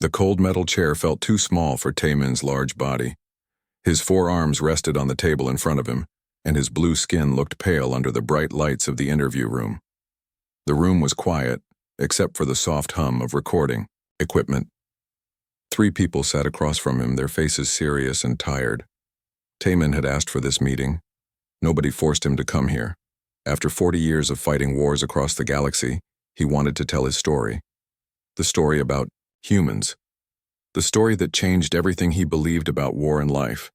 The cold metal chair felt too small for Taemin's large body. His 4 arms rested on the table in front of him, and his blue skin looked pale under the bright lights of the interview room. The room was quiet, except for the soft hum of recording equipment. 3 people sat across from him, their faces serious and tired. Taemin had asked for this meeting. Nobody forced him to come here. After 40 years of fighting wars across the galaxy, he wanted to tell his story. The story about humans. The story that changed everything he believed about war and life.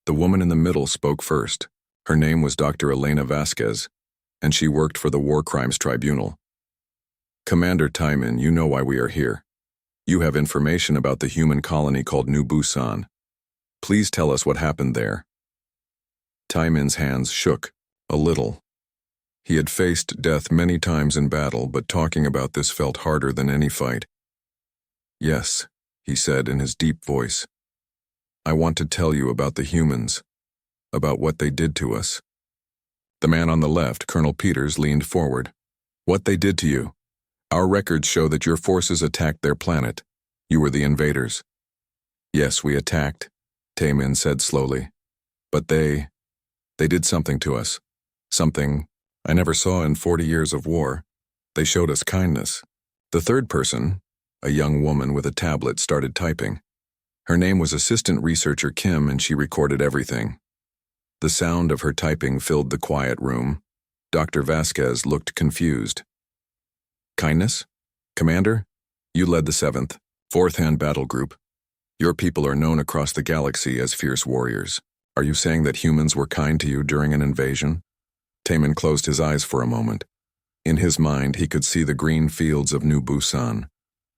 The woman in the middle spoke first. Her name was Dr. Elena Vasquez, and she worked for the War Crimes Tribunal. Commander Taemin, you know why we are here. You have information about the human colony called New Busan. Please tell us what happened there. Taemin's hands shook, a little. He had faced death many times in battle, but talking about this felt harder than any fight. Yes, he said in his deep voice. I want to tell you about the humans, about what they did to us. The man on the left, Colonel Peters, leaned forward. What they did to you? Our records show that your forces attacked their planet. You were the invaders. Yes, we attacked, Taemin said slowly. But they did something to us. Something I never saw in 40 years of war. They showed us kindness. The third person, a young woman with a tablet, started typing. Her name was Assistant Researcher Kim, and she recorded everything. The sound of her typing filled the quiet room. Dr. Vasquez looked confused. Kindness? Commander? You led the 7th, 4th Hand Battle Group. Your people are known across the galaxy as fierce warriors. Are you saying that humans were kind to you during an invasion? Taemin closed his eyes for a moment. In his mind, he could see the green fields of New Busan.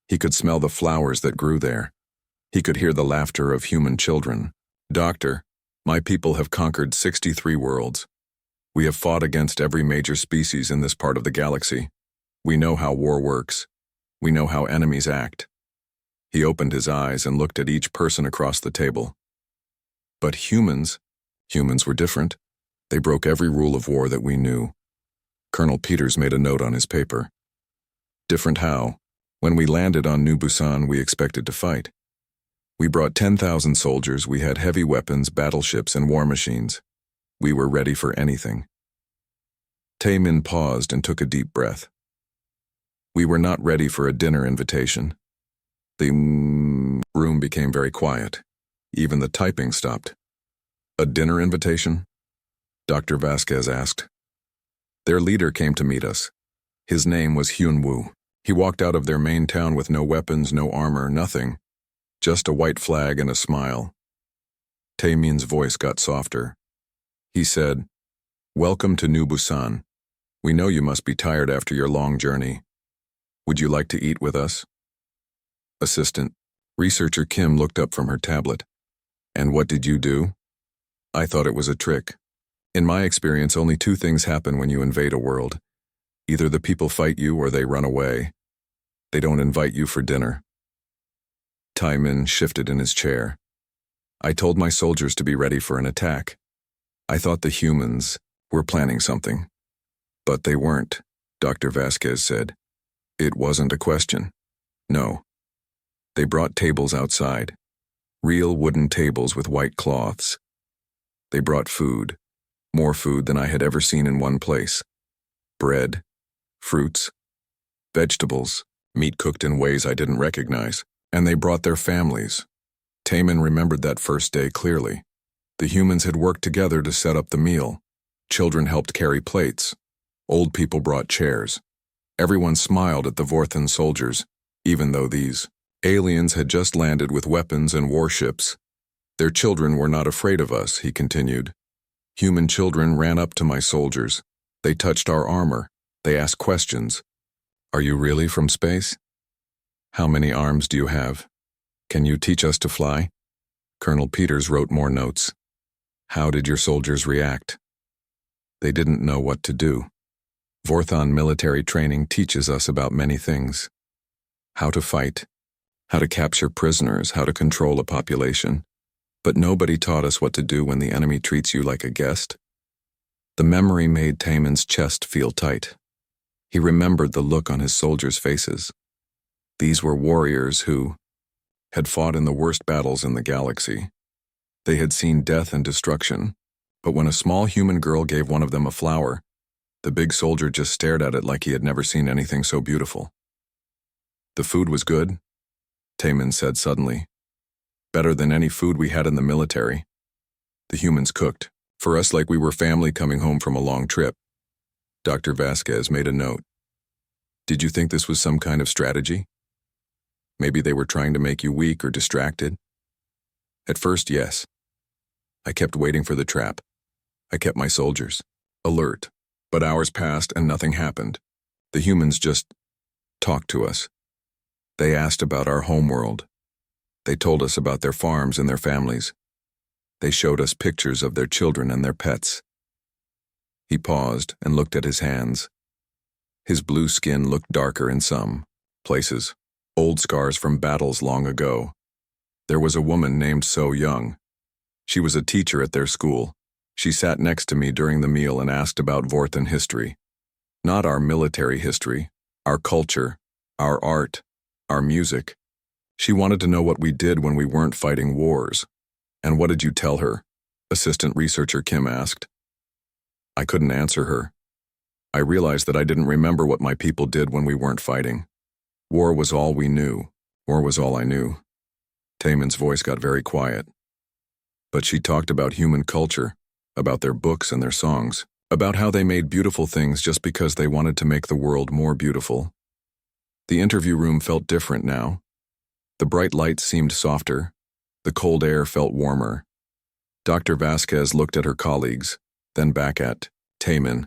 He could smell the flowers that grew there. He could hear the laughter of human children. Doctor, my people have conquered 63 worlds. We have fought against every major species in this part of the galaxy. We know how war works. We know how enemies act. He opened his eyes and looked at each person across the table. But humans were different. They broke every rule of war that we knew. Colonel Peters made a note on his paper. Different how? When we landed on New Busan, we expected to fight. We brought 10,000 soldiers, we had heavy weapons, battleships, and war machines. We were ready for anything. Taemin paused and took a deep breath. We were not ready for a dinner invitation. The room became very quiet. Even the typing stopped. A dinner invitation? Dr. Vasquez asked. Their leader came to meet us. His name was Hyun-woo. He walked out of their main town with no weapons, no armor, nothing. Just a white flag and a smile. Taemin's voice got softer. He said, Welcome to New Busan. We know you must be tired after your long journey. Would you like to eat with us? Assistant Researcher Kim looked up from her tablet. And what did you do? I thought it was a trick. In my experience, only 2 things happen when you invade a world. Either the people fight you or they run away. They don't invite you for dinner. Taemin shifted in his chair. I told my soldiers to be ready for an attack. I thought the humans were planning something. But they weren't, Dr. Vasquez said. It wasn't a question. No. They brought tables outside. Real wooden tables with white cloths. They brought food. More food than I had ever seen in one place. Bread, fruits, vegetables, meat cooked in ways I didn't recognize. And they brought their families. Taemin remembered that first day clearly. The humans had worked together to set up the meal. Children helped carry plates. Old people brought chairs. Everyone smiled at the Vorthan soldiers, even though these aliens had just landed with weapons and warships. Their children were not afraid of us, he continued. Human children ran up to my soldiers. They touched our armor. They asked questions. Are you really from space? How many arms do you have? Can you teach us to fly? Colonel Peters wrote more notes. How did your soldiers react? They didn't know what to do. Vorthan military training teaches us about many things. How to fight, how to capture prisoners, how to control a population. But nobody taught us what to do when the enemy treats you like a guest. The memory made Taemin's chest feel tight. He remembered the look on his soldiers' faces. These were warriors who had fought in the worst battles in the galaxy. They had seen death and destruction, but when a small human girl gave one of them a flower, the big soldier just stared at it like he had never seen anything so beautiful. The food was good, Taemin said suddenly. Better than any food we had in the military. The humans cooked, for us like we were family coming home from a long trip. Dr. Vasquez made a note. Did you think this was some kind of strategy? Maybe they were trying to make you weak or distracted? At first, yes. I kept waiting for the trap. I kept my soldiers alert, but hours passed and nothing happened. The humans just talked to us. They asked about our homeworld. They told us about their farms and their families. They showed us pictures of their children and their pets. He paused and looked at his hands. His blue skin looked darker in some places, old scars from battles long ago. There was a woman named So Young. She was a teacher at their school. She sat next to me during the meal and asked about Vorthan history. Not our military history, our culture, our art, our music. She wanted to know what we did when we weren't fighting wars. And what did you tell her? Assistant researcher Kim asked. I couldn't answer her. I realized that I didn't remember what my people did when we weren't fighting. War was all we knew. War was all I knew. Taemin's voice got very quiet. But she talked about human culture, about their books and their songs, about how they made beautiful things just because they wanted to make the world more beautiful. The interview room felt different now. The bright lights seemed softer. The cold air felt warmer. Dr. Vasquez looked at her colleagues, then back at Taemin.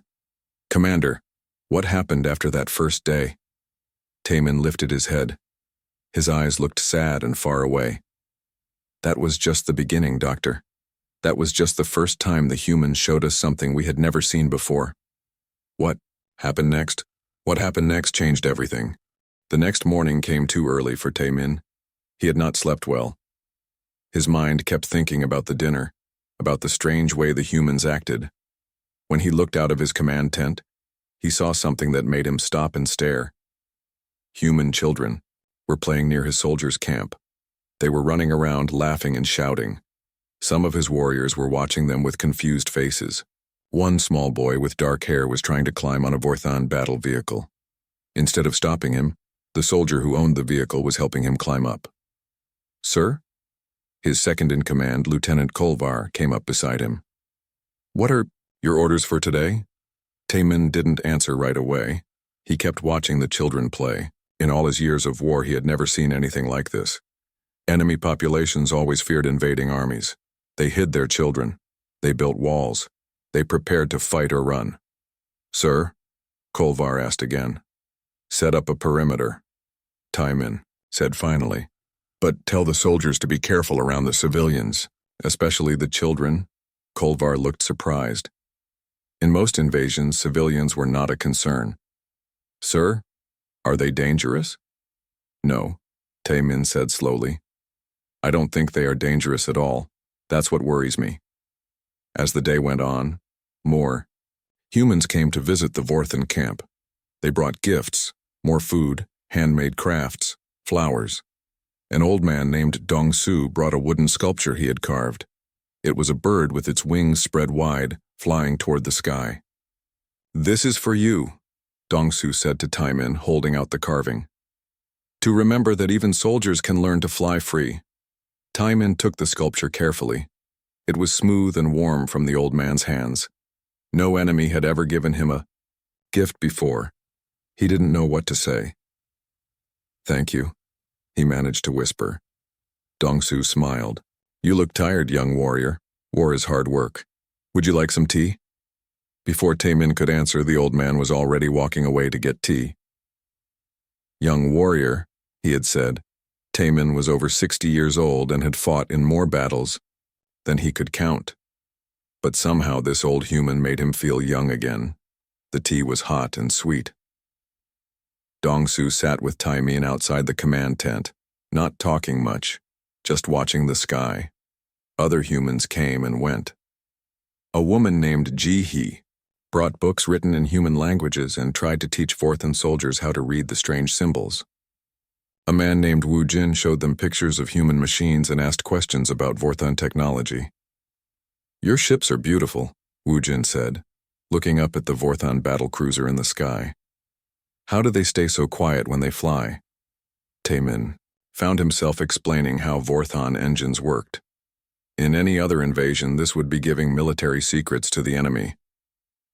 Commander, what happened after that first day? Taemin lifted his head. His eyes looked sad and far away. That was just the beginning, Doctor. That was just the first time the humans showed us something we had never seen before. What happened next? What happened next changed everything. The next morning came too early for Taemin. He had not slept well. His mind kept thinking about the dinner, about the strange way the humans acted. When he looked out of his command tent, he saw something that made him stop and stare. Human children were playing near his soldiers' camp. They were running around, laughing and shouting. Some of his warriors were watching them with confused faces. One small boy with dark hair was trying to climb on a Vorthan battle vehicle. Instead of stopping him, the soldier who owned the vehicle was helping him climb up. Sir? His second-in-command, Lieutenant Kolvar, came up beside him. What are your orders for today? Taemin didn't answer right away. He kept watching the children play. In all his years of war, he had never seen anything like this. Enemy populations always feared invading armies. They hid their children. They built walls. They prepared to fight or run. Sir? Kolvar asked again. Set up a perimeter. Taemin said finally. But tell the soldiers to be careful around the civilians, especially the children. Kolvar looked surprised. In most invasions, civilians were not a concern. Sir, are they dangerous? No, Taemin said slowly. I don't think they are dangerous at all. That's what worries me. As the day went on, more humans came to visit the Vorthan camp. They brought gifts, more food, handmade crafts, flowers. An old man named Dong-Su brought a wooden sculpture he had carved. It was a bird with its wings spread wide, flying toward the sky. This is for you, Dong-Su said to Taemin, holding out the carving. To remember that even soldiers can learn to fly free. Taemin took the sculpture carefully. It was smooth and warm from the old man's hands. No enemy had ever given him a gift before. He didn't know what to say. Thank you, he managed to whisper. Dong-Su smiled. You look tired, young warrior. War is hard work. Would you like some tea? Before Taemin could answer, the old man was already walking away to get tea. Young warrior, he had said. Taemin was over 60 years old and had fought in more battles than he could count. But somehow this old human made him feel young again. The tea was hot and sweet. Dong-Su sat with Taemin outside the command tent, not talking much, just watching the sky. Other humans came and went. A woman named Ji-hee brought books written in human languages and tried to teach Vorthan soldiers how to read the strange symbols. A man named Wu Jin showed them pictures of human machines and asked questions about Vorthon technology. "Your ships are beautiful," Wu Jin said, looking up at the Vorthon battlecruiser in the sky. "How do they stay so quiet when they fly?" Taemin found himself explaining how Vorthon engines worked. In any other invasion, this would be giving military secrets to the enemy.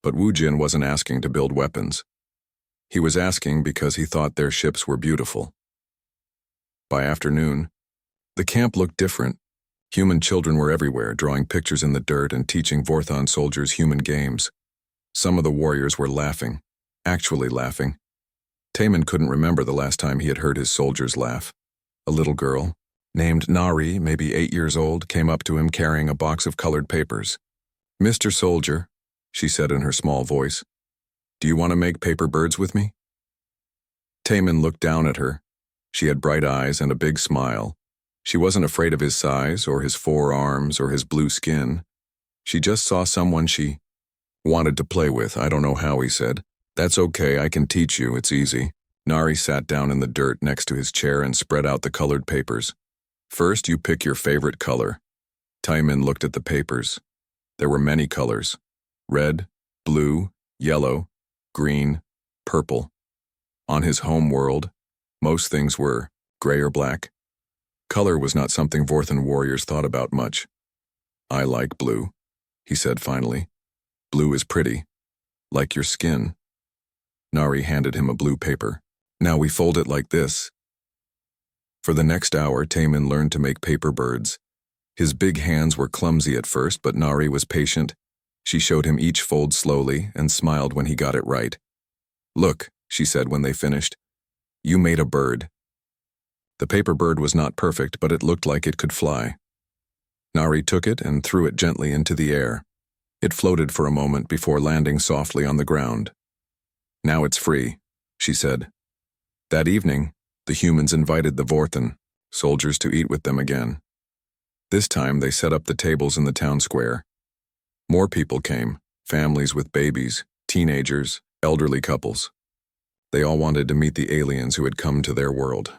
But Wu Jin wasn't asking to build weapons. He was asking because he thought their ships were beautiful. By afternoon, the camp looked different. Human children were everywhere, drawing pictures in the dirt and teaching Vorthon soldiers human games. Some of the warriors were laughing, actually laughing. Taemin couldn't remember the last time he had heard his soldiers laugh. A little girl, named Nari, maybe 8 years old, came up to him carrying a box of colored papers. "Mr. Soldier," she said in her small voice, "do you want to make paper birds with me?" Taemin looked down at her. She had bright eyes and a big smile. She wasn't afraid of his size or his 4 arms or his blue skin. She just saw someone she wanted to play with. "I don't know how," he said. "That's okay, I can teach you, it's easy." Nari sat down in the dirt next to his chair and spread out the colored papers. "First, you pick your favorite color." Taemin looked at the papers. There were many colors: red, blue, yellow, green, purple. On his home world, most things were gray or black. Color was not something Vorthon warriors thought about much. "I like blue," he said finally. "Blue is pretty, like your skin." Nari handed him a blue paper. "Now we fold it like this." For the next hour, Taemin learned to make paper birds. His big hands were clumsy at first, but Nari was patient. She showed him each fold slowly and smiled when he got it right. "Look," she said when they finished, "you made a bird." The paper bird was not perfect, but it looked like it could fly. Nari took it and threw it gently into the air. It floated for a moment before landing softly on the ground. "Now it's free," she said. That evening, the humans invited the Vorthon soldiers to eat with them again. This time they set up the tables in the town square. More people came, families with babies, teenagers, elderly couples. They all wanted to meet the aliens who had come to their world.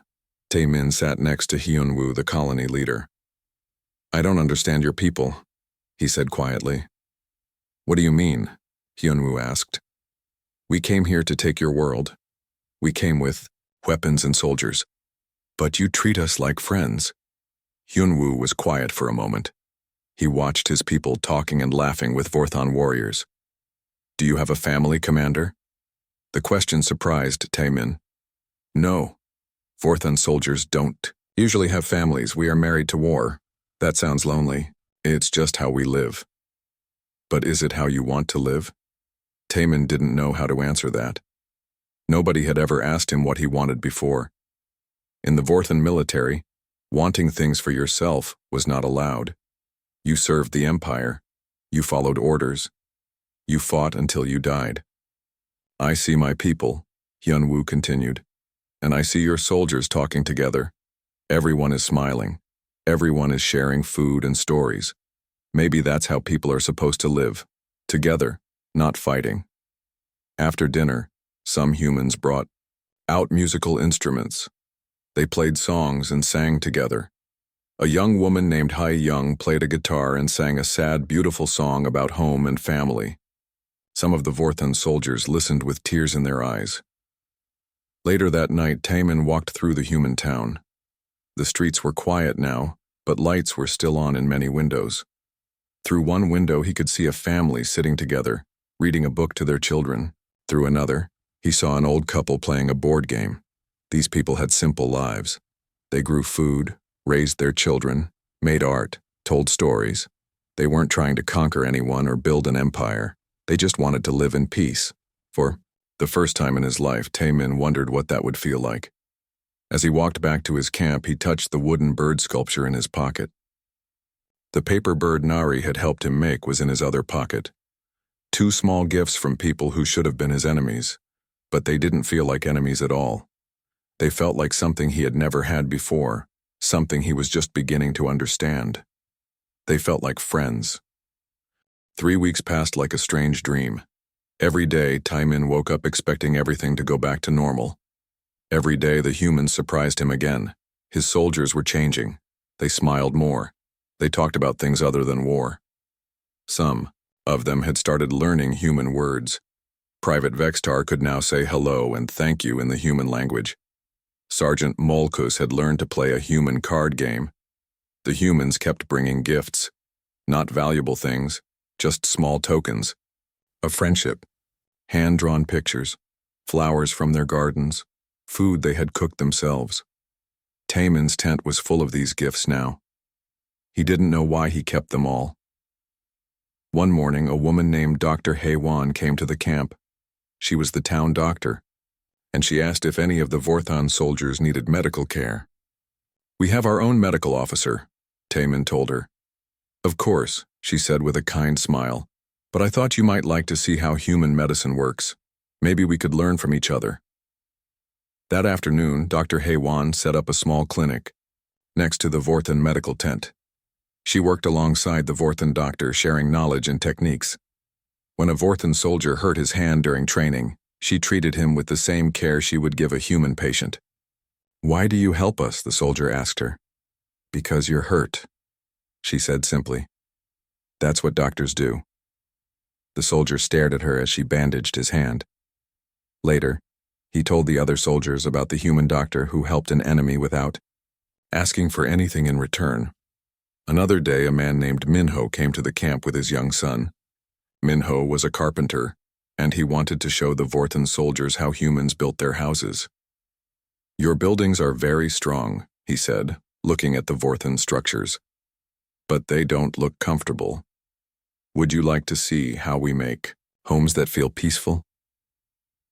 Taemin sat next to Hyunwoo, the colony leader. "I don't understand your people," he said quietly. "What do you mean?" Hyunwoo asked. "We came here to take your world. We came with weapons and soldiers. But you treat us like friends." Hyunwoo was quiet for a moment. He watched his people talking and laughing with Vorthon warriors. "Do you have a family, Commander?" The question surprised Taemin. "No. Vorthon soldiers don't usually have families. We are married to war. That sounds lonely. It's just how we live." "But is it how you want to live?" Taemin didn't know how to answer that. Nobody had ever asked him what he wanted before. In the Vorthon military, wanting things for yourself was not allowed. You served the Empire. You followed orders. You fought until you died. "I see my people," Hyunwoo continued, "and I see your soldiers talking together. Everyone is smiling. Everyone is sharing food and stories. Maybe that's how people are supposed to live, together, not fighting." After dinner, some humans brought out musical instruments. They played songs and sang together. A young woman named Hai Young played a guitar and sang a sad, beautiful song about home and family. Some of the Vorthon soldiers listened with tears in their eyes. Later that night, Taemin walked through the human town. The streets were quiet now, but lights were still on in many windows. Through one window, he could see a family sitting together, reading a book to their children. Through another, he saw an old couple playing a board game. These people had simple lives. They grew food, raised their children, made art, told stories. They weren't trying to conquer anyone or build an empire. They just wanted to live in peace. For the first time in his life, Taemin wondered what that would feel like. As he walked back to his camp, he touched the wooden bird sculpture in his pocket. The paper bird Nari had helped him make was in his other pocket. 2 small gifts from people who should have been his enemies, but they didn't feel like enemies at all. They felt like something he had never had before, something he was just beginning to understand. They felt like friends. 3 weeks passed like a strange dream. Every day, Taemin woke up expecting everything to go back to normal. Every day the humans surprised him again. His soldiers were changing. They smiled more. They talked about things other than war. Some of them had started learning human words. Private Vextar could now say hello and thank you in the human language. Sergeant Molkus had learned to play a human card game. The humans kept bringing gifts. Not valuable things, just small tokens. Of friendship. Hand-drawn pictures, flowers from their gardens, food they had cooked themselves. Taemin's tent was full of these gifts now. He didn't know why he kept them all. One morning, a woman named Dr. Heywan came to the camp. She was the town doctor, and she asked if any of the Vorthon soldiers needed medical care. "We have our own medical officer," Taemin told her. "Of course," she said with a kind smile, "but I thought you might like to see how human medicine works. Maybe we could learn from each other." That afternoon, Dr. Heywan set up a small clinic next to the Vorthon medical tent. She worked alongside the Vorthon doctor, sharing knowledge and techniques. When a Vorthon soldier hurt his hand during training, she treated him with the same care she would give a human patient. "Why do you help us?" the soldier asked her. "Because you're hurt," she said simply. "That's what doctors do." The soldier stared at her as she bandaged his hand. Later, he told the other soldiers about the human doctor who helped an enemy without asking for anything in return. Another day, a man named Minho came to the camp with his young son. Minho was a carpenter, and he wanted to show the Vorthon soldiers how humans built their houses. "Your buildings are very strong," he said, looking at the Vorthon structures. "But they don't look comfortable. Would you like to see how we make homes that feel peaceful?"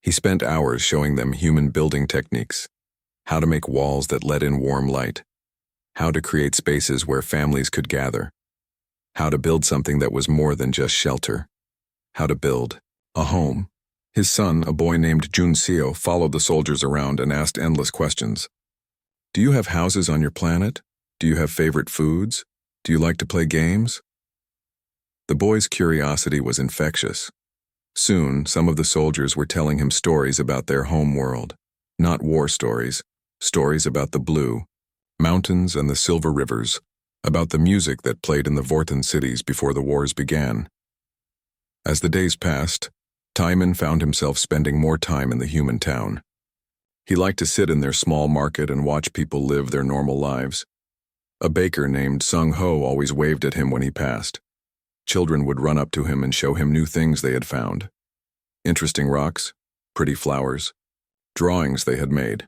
He spent hours showing them human building techniques, how to make walls that let in warm light, how to create spaces where families could gather, how to build something that was more than just shelter, how to build a home. His son, a boy named Junseo, followed the soldiers around and asked endless questions. "Do you have houses on your planet? Do you have favorite foods? Do you like to play games?" The boy's curiosity was infectious. Soon, some of the soldiers were telling him stories about their home world. Not war stories, stories about the blue mountains and the silver rivers, about the music that played in the Vorthon cities before the wars began. As the days passed, Taemin found himself spending more time in the human town. He liked to sit in their small market and watch people live their normal lives. A baker named Sung Ho always waved at him when he passed. Children would run up to him and show him new things they had found. Interesting rocks, pretty flowers, drawings they had made.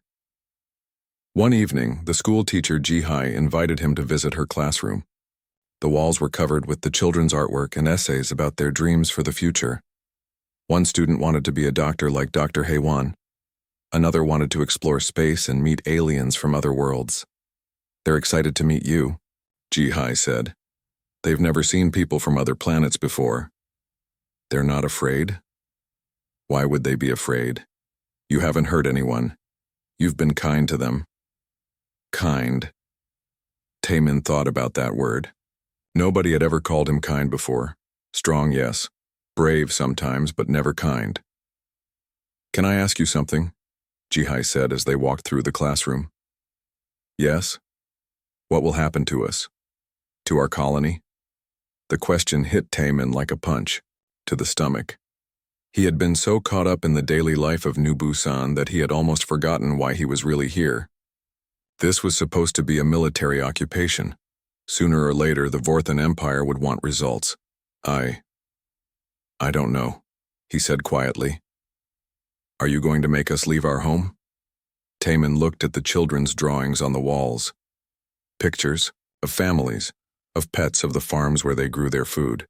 One evening, the school teacher Ji-hai invited him to visit her classroom. The walls were covered with the children's artwork and essays about their dreams for the future. One student wanted to be a doctor like Dr. Heywan. Another wanted to explore space and meet aliens from other worlds. "They're excited to meet you," Ji-hai said. "They've never seen people from other planets before." "They're not afraid?" "Why would they be afraid? You haven't hurt anyone. You've been kind to them." Kind. Taemin thought about that word. Nobody had ever called him kind before. Strong, yes. Brave sometimes, but never kind. "Can I ask you something?" Ji-hai said as they walked through the classroom. "Yes? What will happen to us? To our colony?" The question hit Taemin like a punch, to the stomach. He had been so caught up in the daily life of New Busan that he had almost forgotten why he was really here. This was supposed to be a military occupation. Sooner or later, the Vorthon Empire would want results. I don't know," he said quietly. "Are you going to make us leave our home?" Taemin looked at the children's drawings on the walls. Pictures of families, of pets, of the farms where they grew their food.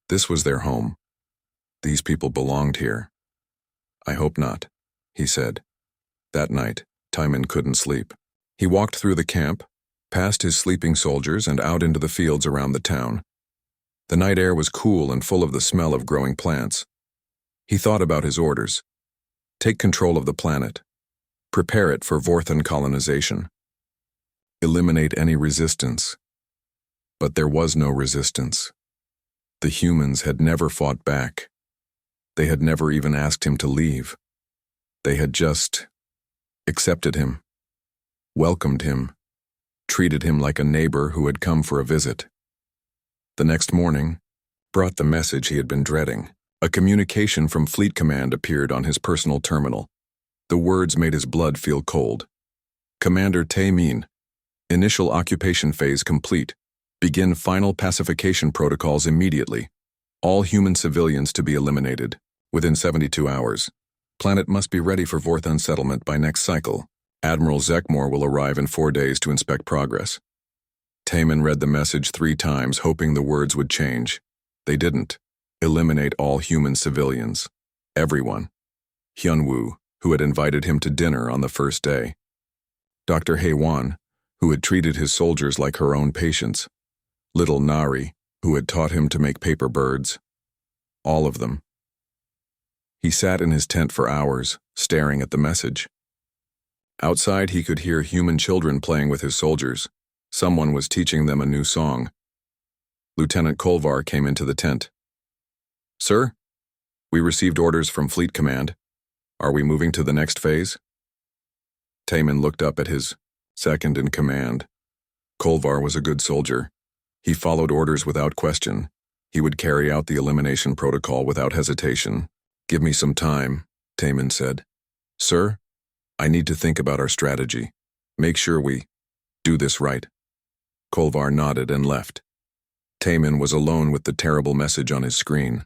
This was their home. These people belonged here. "I hope not," he said. That night, Taemin couldn't sleep. He walked through the camp, past his sleeping soldiers and out into the fields around the town. The night air was cool and full of the smell of growing plants. He thought about his orders. Take control of the planet. Prepare it for Vorthon colonization. Eliminate any resistance. But there was no resistance. The humans had never fought back. They had never even asked him to leave. They had just accepted him, welcomed him, treated him like a neighbor who had come for a visit. The next morning brought the message he had been dreading. A communication from Fleet Command appeared on his personal terminal. The words made his blood feel cold. Commander Tae-min, initial occupation phase complete. Begin final pacification protocols immediately. All human civilians to be eliminated. Within 72 hours. Planet must be ready for Vorthon settlement by next cycle. Admiral Zekmore will arrive in 4 days to inspect progress. Taemin read the message 3 times, hoping the words would change. They didn't. Eliminate all human civilians. Everyone. Hyunwoo, who had invited him to dinner on the first day. Dr. Haewon, who had treated his soldiers like her own patients. Little Nari, who had taught him to make paper birds. All of them. He sat in his tent for hours, staring at the message. Outside, he could hear human children playing with his soldiers. Someone was teaching them a new song. Lieutenant Kolvar came into the tent. "Sir, we received orders from Fleet Command. Are we moving to the next phase?" Taemin looked up at his second in command. Kolvar was a good soldier. He followed orders without question. He would carry out the elimination protocol without hesitation. "Give me some time," Taemin said. "Sir, I need to think about our strategy. Make sure we do this right." Kolvar nodded and left. Taemin was alone with the terrible message on his screen.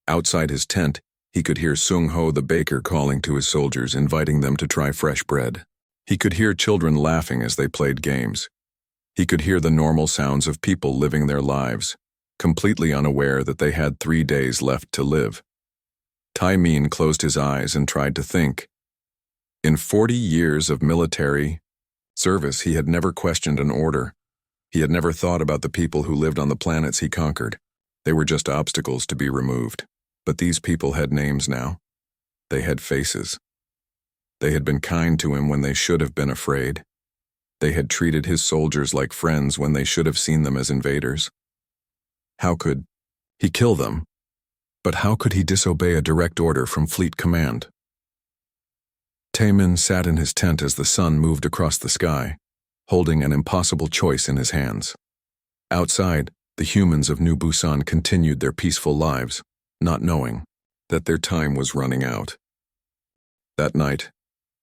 Outside his tent, he could hear Sung-ho the baker calling to his soldiers, inviting them to try fresh bread. He could hear children laughing as they played games. He could hear the normal sounds of people living their lives, completely unaware that they had 3 days left to live. Tae-min closed his eyes and tried to think. In 40 years of military service, he had never questioned an order. He had never thought about the people who lived on the planets he conquered. They were just obstacles to be removed. But these people had names now. They had faces. They had been kind to him when they should have been afraid. They had treated his soldiers like friends when they should have seen them as invaders. How could he kill them? But how could he disobey a direct order from Fleet Command? Taemin sat in his tent as the sun moved across the sky, holding an impossible choice in his hands. Outside, the humans of New Busan continued their peaceful lives, not knowing that their time was running out. That night,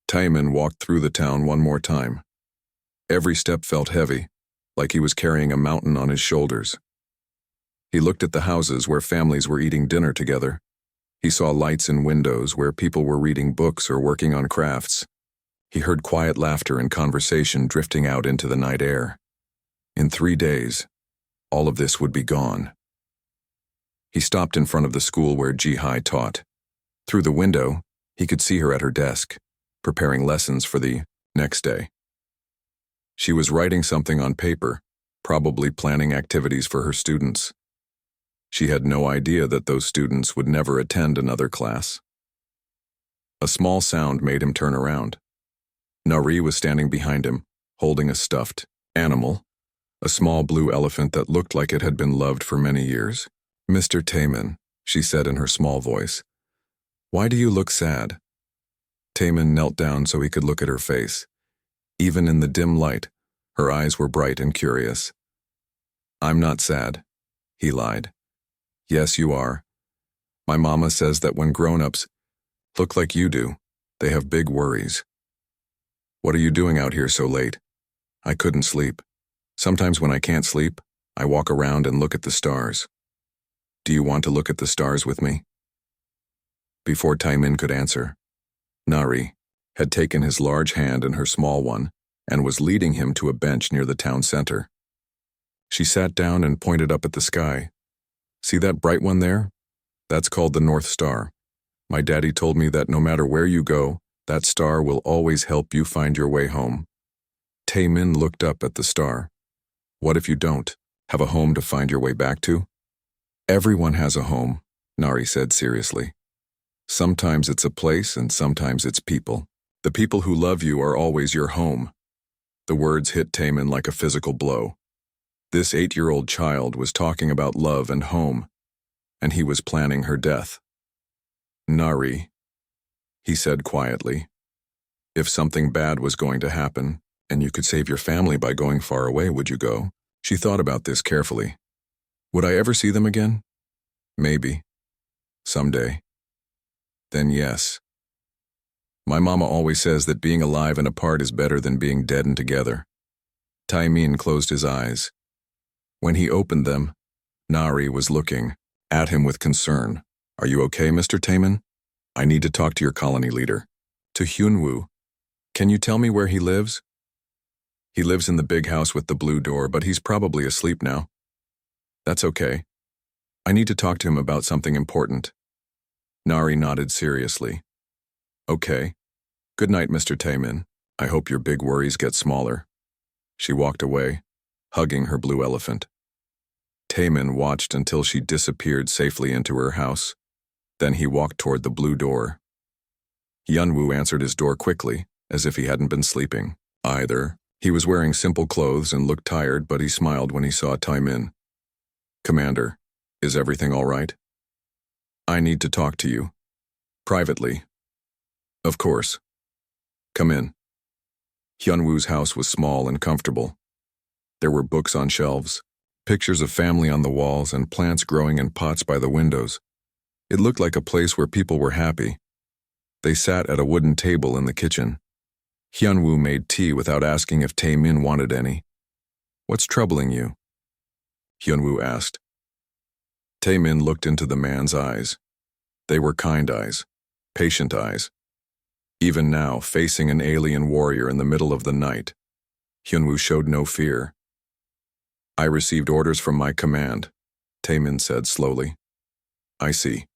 Taemin walked through the town one more time. Every step felt heavy, like he was carrying a mountain on his shoulders. He looked at the houses where families were eating dinner together. He saw lights in windows where people were reading books or working on crafts. He heard quiet laughter and conversation drifting out into the night air. In 3 days, all of this would be gone. He stopped in front of the school where Ji-hai taught. Through the window, he could see her at her desk, preparing lessons for the next day. She was writing something on paper, probably planning activities for her students. She had no idea that those students would never attend another class. A small sound made him turn around. Nari was standing behind him, holding a stuffed animal, a small blue elephant that looked like it had been loved for many years. "Mr. Taemin," she said in her small voice, "why do you look sad?" Taemin knelt down so he could look at her face. Even in the dim light, her eyes were bright and curious. "I'm not sad," he lied. "Yes, you are. My mama says that when grown-ups look like you do, they have big worries." "What are you doing out here so late?" "I couldn't sleep. Sometimes when I can't sleep, I walk around and look at the stars. Do you want to look at the stars with me?" Before Taemin could answer, Nari had taken his large hand in her small one and was leading him to a bench near the town center. She sat down and pointed up at the sky. "See that bright one there? That's called the North Star. My daddy told me that no matter where you go, that star will always help you find your way home." Taemin looked up at the star. "What if you don't have a home to find your way back to?" "Everyone has a home," Nari said seriously. "Sometimes it's a place and sometimes it's people. The people who love you are always your home." The words hit Taemin like a physical blow. This 8-year-old child was talking about love and home, and he was planning her death. "Nari," he said quietly, If something bad was going to happen, and you could save your family by going far away, would you go? She thought about this carefully. Would I ever see them again? Maybe. Someday. Then yes. My mama always says that being alive and apart is better than being dead and together. Taimin closed his eyes. When he opened them, Nari was looking at him with concern. Are you okay, Mr. Taimin? I need to talk to your colony leader. To Hyunwoo. Can you tell me where he lives? He lives in the big house with the blue door, but he's probably asleep now. That's okay. I need to talk to him about something important. Nari nodded seriously. Okay. Good night, Mr. Taimin. I hope your big worries get smaller. She walked away, hugging her blue elephant. Taimin watched until she disappeared safely into her house. Then he walked toward the blue door. Hyunwoo answered his door quickly, as if he hadn't been sleeping either. He was wearing simple clothes and looked tired, but he smiled when he saw Taimin. Commander, is everything all right? I need to talk to you. Privately. Of course. Come in. Hyunwoo's house was small and comfortable. There were books on shelves, pictures of family on the walls, and plants growing in pots by the windows. It looked like a place where people were happy. They sat at a wooden table in the kitchen. Hyunwoo made tea without asking if Taimin wanted any. What's troubling you? Hyunwoo asked. Taimin looked into the man's eyes. They were kind eyes, patient eyes. Even now, facing an alien warrior in the middle of the night, Hyunwoo showed no fear. I received orders from my command, Taimin said slowly. I see.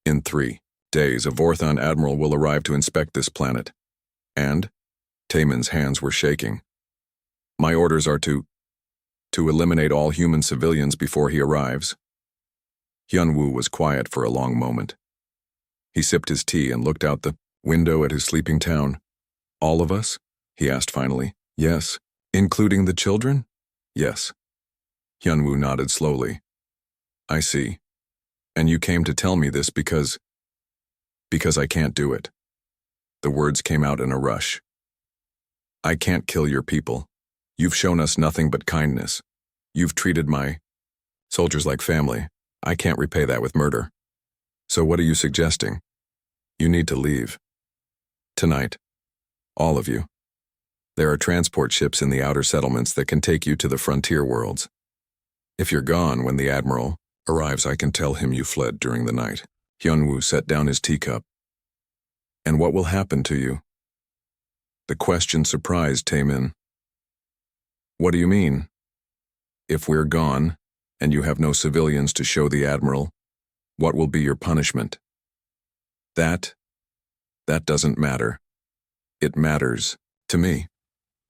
In 3 days, a Vorthon admiral will arrive to inspect this planet. And? Taimin's hands were shaking. My orders are to eliminate all human civilians before he arrives. Hyunwoo was quiet for a long moment. He sipped his tea and looked out the window at his sleeping town. All of us? He asked finally. Yes. Including the children? Yes. Hyunwoo nodded slowly. I see. And you came to tell me this because I can't do it. The words came out in a rush. I can't kill your people. You've shown us nothing but kindness. You've treated my soldiers like family. I can't repay that with murder. So what are you suggesting? You need to leave. Tonight. All of you. There are transport ships in the outer settlements that can take you to the frontier worlds. If you're gone when the admiral arrives, I can tell him you fled during the night. Hyunwoo set down his teacup. And what will happen to you? The question surprised Taimin. What do you mean? If we're gone, and you have no civilians to show the admiral, what will be your punishment? That doesn't matter. It matters to me.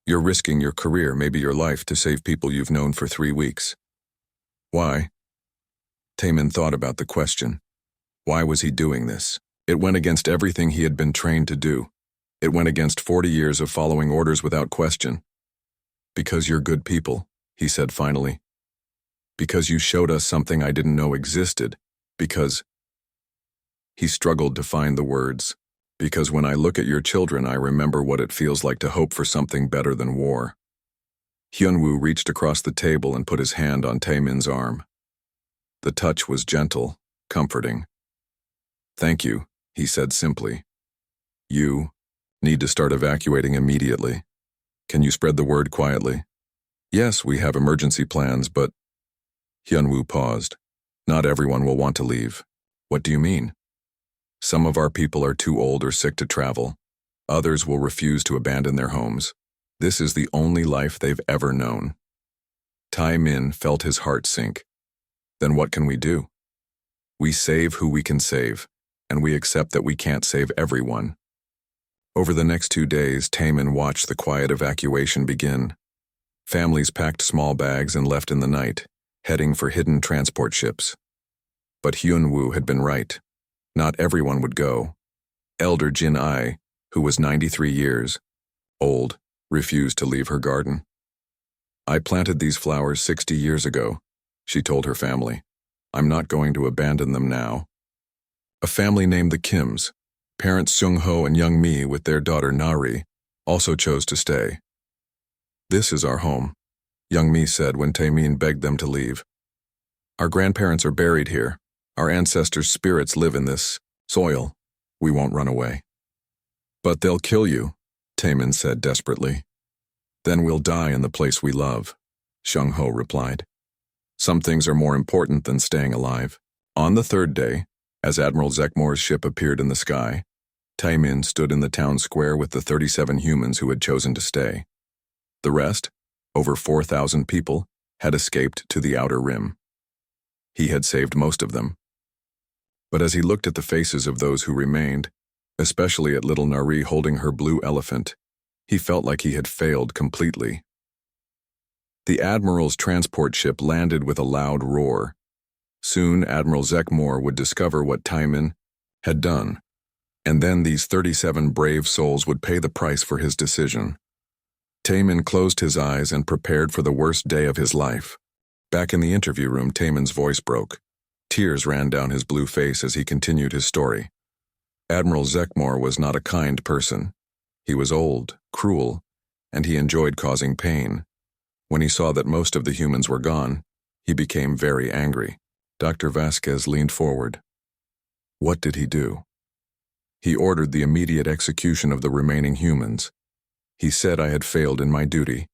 You're risking your career, maybe your life, to save people you've known for 3 weeks. Why? Taimin thought about the question. Why was he doing this? It went against everything he had been trained to do. It went against 40 years of following orders without question. Because you're good people, he said finally. Because you showed us something I didn't know existed. Because... He struggled to find the words. Because when I look at your children, I remember what it feels like to hope for something better than war. Hyunwoo reached across the table and put his hand on Taimin's arm. The touch was gentle, comforting. Thank you, he said simply. You need to start evacuating immediately. Can you spread the word quietly? Yes, we have emergency plans, but... Hyunwoo paused. Not everyone will want to leave. What do you mean? Some of our people are too old or sick to travel. Others will refuse to abandon their homes. This is the only life they've ever known. Taimin felt his heart sink. Then what can we do? We save who we can save, and we accept that we can't save everyone. Over the next 2 days, Taimin watched the quiet evacuation begin. Families packed small bags and left in the night, heading for hidden transport ships. But Hyunwoo had been right. Not everyone would go. Elder Jin Ai, who was 93 years old, refused to leave her garden. I planted these flowers 60 years ago, she told her family. I'm not going to abandon them now. A family named the Kims Parents Seung-ho and Young Mi with their daughter Nari also chose to stay. "This is our home," Young Mi said when Taemin begged them to leave. "Our grandparents are buried here. Our ancestors' spirits live in this soil. We won't run away." "But they'll kill you," Taemin said desperately. "Then we'll die in the place we love," Seung-ho replied. "Some things are more important than staying alive." On the third day, as Admiral Zekmore's ship appeared in the sky, Taemin stood in the town square with the 37 humans who had chosen to stay. The rest, over 4,000 people, had escaped to the outer rim. He had saved most of them. But as he looked at the faces of those who remained, especially at little Nari holding her blue elephant, he felt like he had failed completely. The Admiral's transport ship landed with a loud roar. Soon Admiral Zekmore would discover what Taemin had done, and then these 37 brave souls would pay the price for his decision. Taemin closed his eyes and prepared for the worst day of his life. Back in the interview room, Taemin's voice broke. Tears ran down his blue face as he continued his story. Admiral Zekmore was not a kind person. He was old, cruel, and he enjoyed causing pain. When he saw that most of the humans were gone, he became very angry. Dr. Vasquez leaned forward. What did he do? He ordered the immediate execution of the remaining humans. He said I had failed in my duty,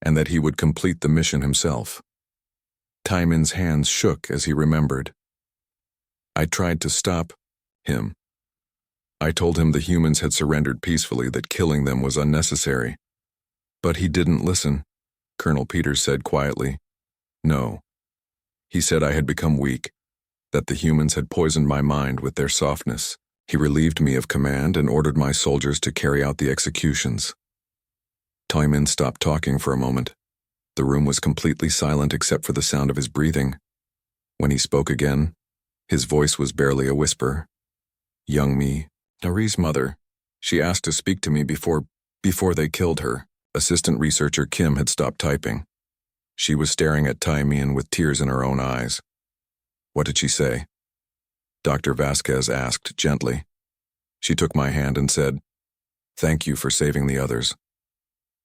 and that he would complete the mission himself. Taemin's hands shook as he remembered. I tried to stop him. I told him the humans had surrendered peacefully, that killing them was unnecessary. But he didn't listen, Colonel Peters said quietly. No. He said I had become weak, that the humans had poisoned my mind with their softness. He relieved me of command and ordered my soldiers to carry out the executions. Taemin stopped talking for a moment. The room was completely silent except for the sound of his breathing. When he spoke again, his voice was barely a whisper. Young Mi, Nari's mother, she asked to speak to me before they killed her. Assistant researcher Kim had stopped typing. She was staring at Taemin with tears in her own eyes. What did she say? Dr. Vasquez asked gently. She took my hand and said, Thank you for saving the others.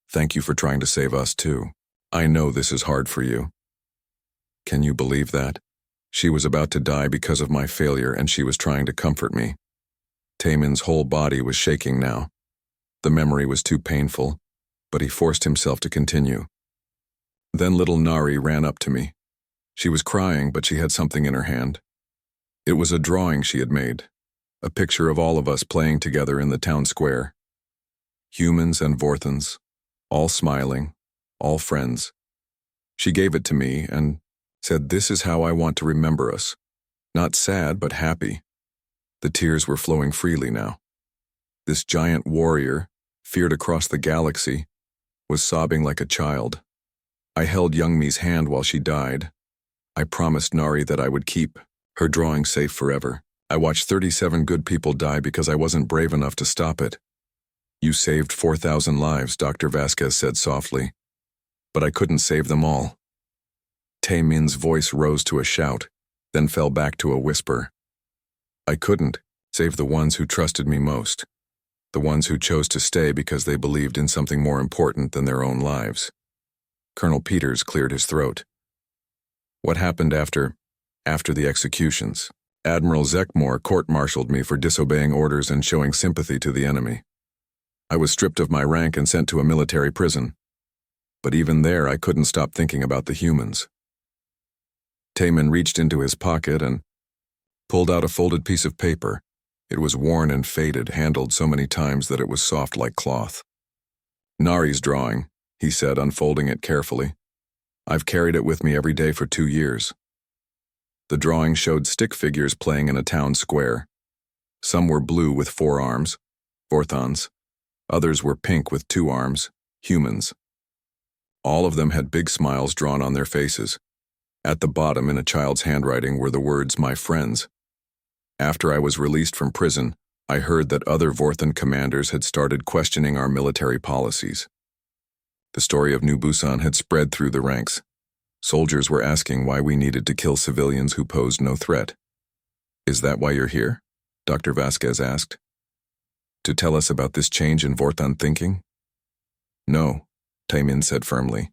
Thank you for trying to save us too. I know this is hard for you. Can you believe that? She was about to die because of my failure, and she was trying to comfort me. Taemin's whole body was shaking now. The memory was too painful, but he forced himself to continue. Then little Nari ran up to me. She was crying, but she had something in her hand. It was a drawing she had made, a picture of all of us playing together in the town square. Humans and Vorthans, all smiling, all friends. She gave it to me and said, This is how I want to remember us. Not sad, but happy. The tears were flowing freely now. This giant warrior, feared across the galaxy, was sobbing like a child. I held Young Mi's hand while she died. I promised Nari that I would keep her drawing safe forever. I watched 37 good people die because I wasn't brave enough to stop it. You saved 4,000 lives, Dr. Vasquez said softly. But I couldn't save them all. Taemin's voice rose to a shout, then fell back to a whisper. I couldn't save the ones who trusted me most, the ones who chose to stay because they believed in something more important than their own lives. Colonel Peters cleared his throat. What happened after the executions? Admiral Zekmore court-martialed me for disobeying orders and showing sympathy to the enemy. I was stripped of my rank and sent to a military prison. But even there, I couldn't stop thinking about the humans. Taemin reached into his pocket and pulled out a folded piece of paper. It was worn and faded, handled so many times that it was soft like cloth. Nari's drawing, he said, unfolding it carefully. I've carried it with me every day for 2 years. The drawing showed stick figures playing in a town square. Some were blue with 4 arms, Vorthans. Others were pink with 2 arms, humans. All of them had big smiles drawn on their faces. At the bottom, in a child's handwriting, were the words, My friends. After I was released from prison, I heard that other Vorthan commanders had started questioning our military policies. The story of New Busan had spread through the ranks. Soldiers were asking why we needed to kill civilians who posed no threat. Is that why you're here? Dr. Vasquez asked. To tell us about this change in Vortan thinking? No, Taemin said firmly.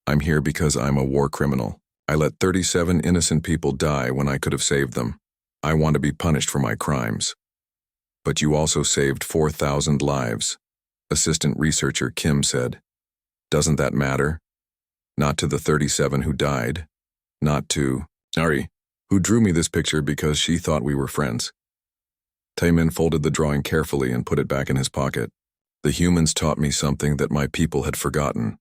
I'm here because I'm a war criminal. I let 37 innocent people die when I could have saved them. I want to be punished for my crimes. But you also saved 4,000 lives, Assistant Researcher Kim said. Doesn't that matter? Not to the 37 who died. Not to Ari, who drew me this picture because she thought we were friends. Taemin folded the drawing carefully and put it back in his pocket. The humans taught me something that my people had forgotten.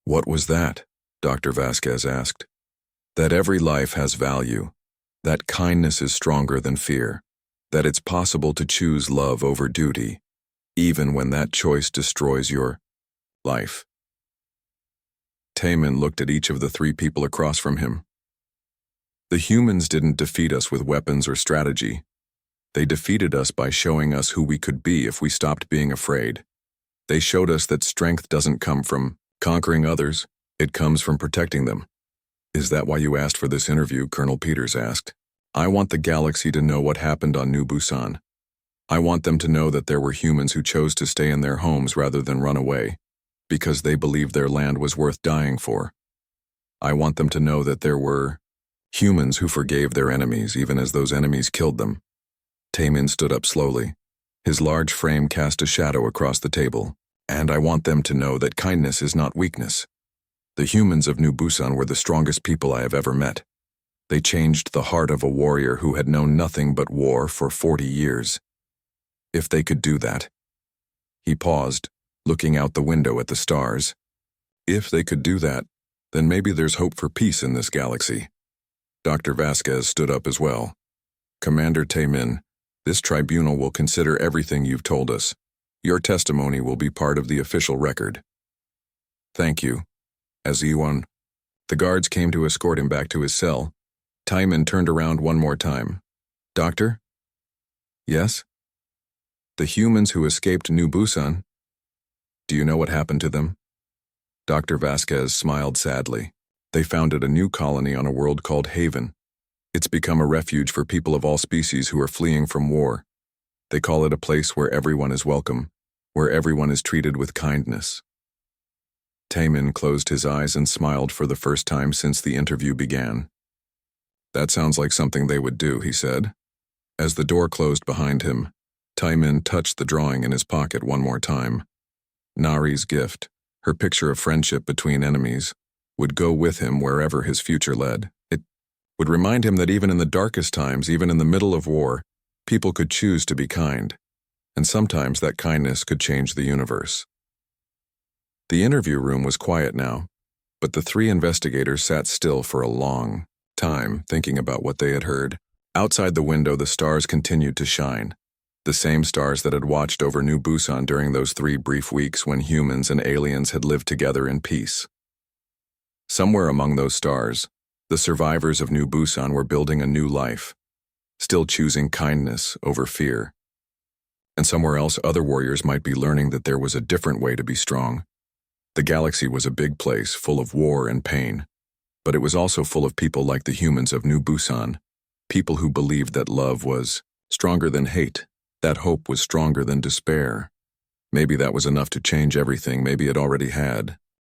What was that? Dr. Vasquez asked. That every life has value, that kindness is stronger than fear, that it's possible to choose love over duty, even when that choice destroys your life. Taemin looked at each of the three people across from him. The humans didn't defeat us with weapons or strategy. They defeated us by showing us who we could be if we stopped being afraid. They showed us that strength doesn't come from conquering others, it comes from protecting them. Is that why you asked for this interview? Colonel Peters asked. I want the galaxy to know what happened on New Busan. I want them to know that there were humans who chose to stay in their homes rather than run away, because they believed their land was worth dying for. I want them to know that there were humans who forgave their enemies even as those enemies killed them. Taemin stood up slowly. His large frame cast a shadow across the table. And I want them to know that kindness is not weakness. The humans of New Busan were the strongest people I have ever met. They changed the heart of a warrior who had known nothing but war for 40 years. If they could do that. He paused, looking out the window at the stars. If they could do that, then maybe there's hope for peace in this galaxy. Dr. Vasquez stood up as well. Commander Taemin, this tribunal will consider everything you've told us. Your testimony will be part of the official record. Thank you. As Iwan. The guards came to escort him back to his cell. Taemin turned around one more time. Doctor? Yes? The humans who escaped New Busan? Do you know what happened to them? Dr. Vasquez smiled sadly. They founded a new colony on a world called Haven. It's become a refuge for people of all species who are fleeing from war. They call it a place where everyone is welcome, where everyone is treated with kindness. Taemin closed his eyes and smiled for the first time since the interview began. That sounds like something they would do, he said. As the door closed behind him, Taemin touched the drawing in his pocket one more time. Nari's gift, her picture of friendship between enemies, would go with him wherever his future led. It would remind him that even in the darkest times, even in the middle of war, people could choose to be kind, and sometimes that kindness could change the universe. The interview room was quiet now, but the three investigators sat still for a long time, thinking about what they had heard. Outside the window, the stars continued to shine, the same stars that had watched over New Busan during those 3 brief weeks when humans and aliens had lived together in peace. Somewhere among those stars, the survivors of New Busan were building a new life, still choosing kindness over fear. And somewhere else, other warriors might be learning that there was a different way to be strong. The galaxy was a big place, full of war and pain, but it was also full of people like the humans of New Busan, people who believed that love was stronger than hate, that hope was stronger than despair. Maybe that was enough to change everything, maybe it already had.